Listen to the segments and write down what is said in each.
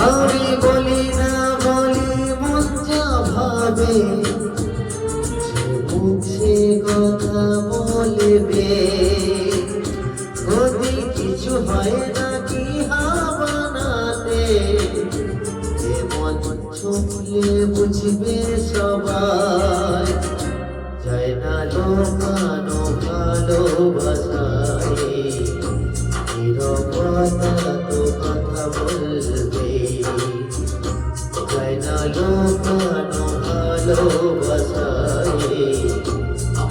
আমি বলি না বলি মন যা ভাবে, মুখে কথা বলবে, যদি কিছু হয় নাকি হাওয়ানাতে, মন ছুঁলে বুঝবে সবাই, যায় না লোকানো ভালোবাসায়, নীরবতা তো কথা বলবে, যায় না লোকানো ভালোবাসায়,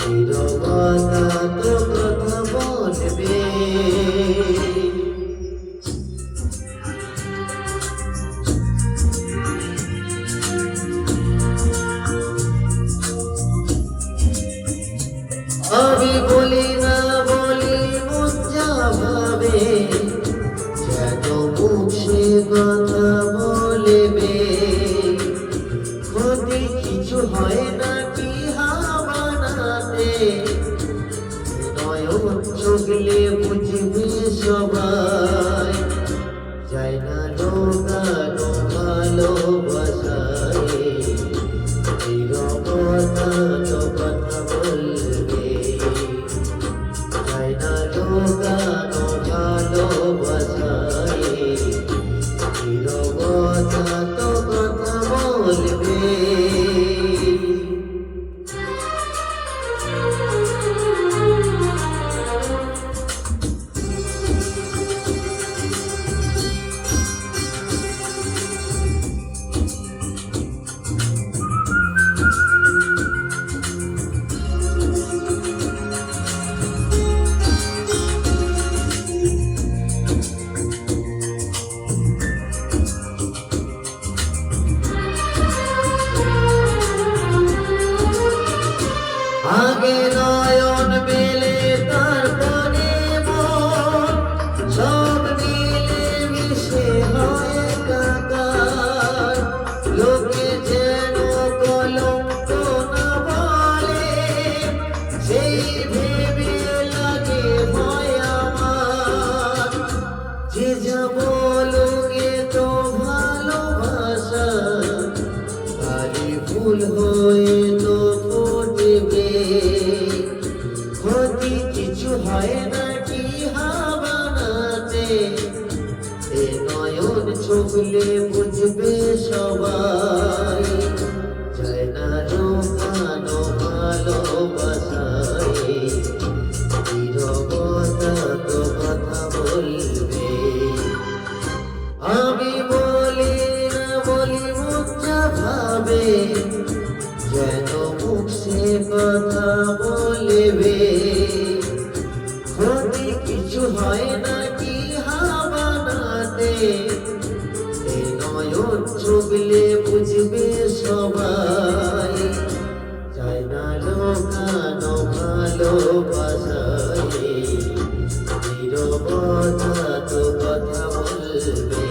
নীরবতা তো কথা বলবে। আমি বলি না বলি মন যা ভাবে, যেন মুখে কথা বলবে, যদি কিছু হয় নাকি হাওয়ানাতে, নয়ন চোখলে বুঝবে সবাই, যায় না লোকানো ভালোবাসায়, নীরবতা তো কথা বলবে, যায় না লোকানো ভালোবাসায়, নীরবতা তো কথা বলবে। আগে নয়ন মেলে তারপরে মন, সব মিলে মিশে হয় একাকার, লোকে যেন কলঙ্ক না বলে, সেই ভেবে লাগে ভয় আমার, যে যা বলুকে তো ভালোবাসা, খালি ভুল হয়ে তো ফুটবে, যদি কিছু হয় নাকি হাওয়ানাতে, এ নয়ন চোখলে বুঝবে সবাই, যায় না লোকানো ভালোবাসায়, নীরবতা তো কথা বলবে। আমি বলি না বলি মন যা ভাবে, যেন মুখে কথা বলবে, যদি কিছু হয় নাকি হাওয়ানাতে, এ নয়ন চোখলে বুঝবে সবাই, যায় না লোকানো ভালোবাসায়, নীরবতা তো কথা বলবে।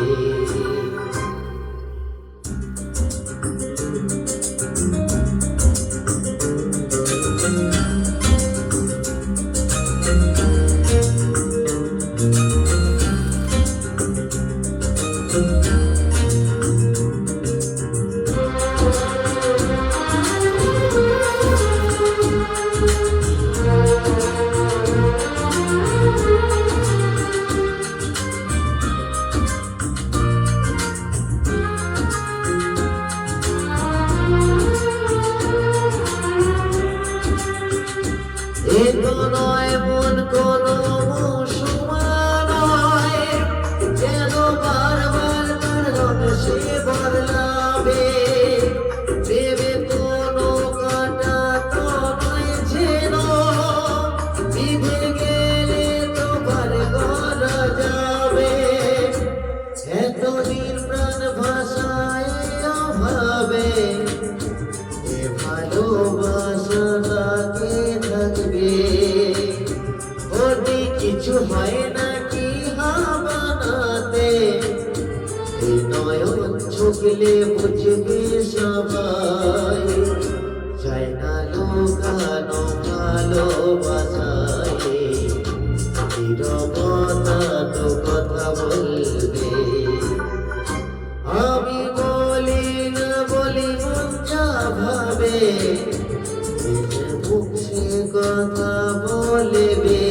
ঝুঁকলে বুঝবে সবাই, যায় না লুকানো ভালোবাসায়, নীরবতা তো কথা বলবে। আমি বলি না বলি মন যা ভাবে, নিজের মুখে কথা বলবে।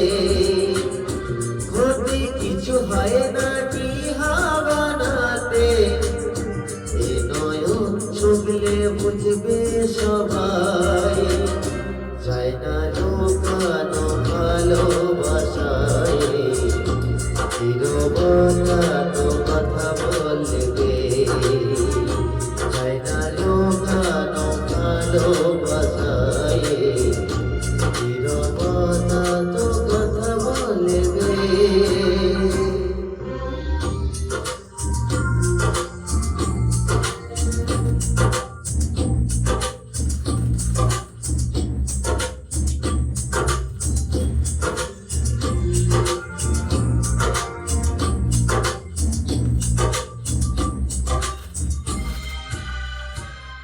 ক্ষতি কিছু হয় না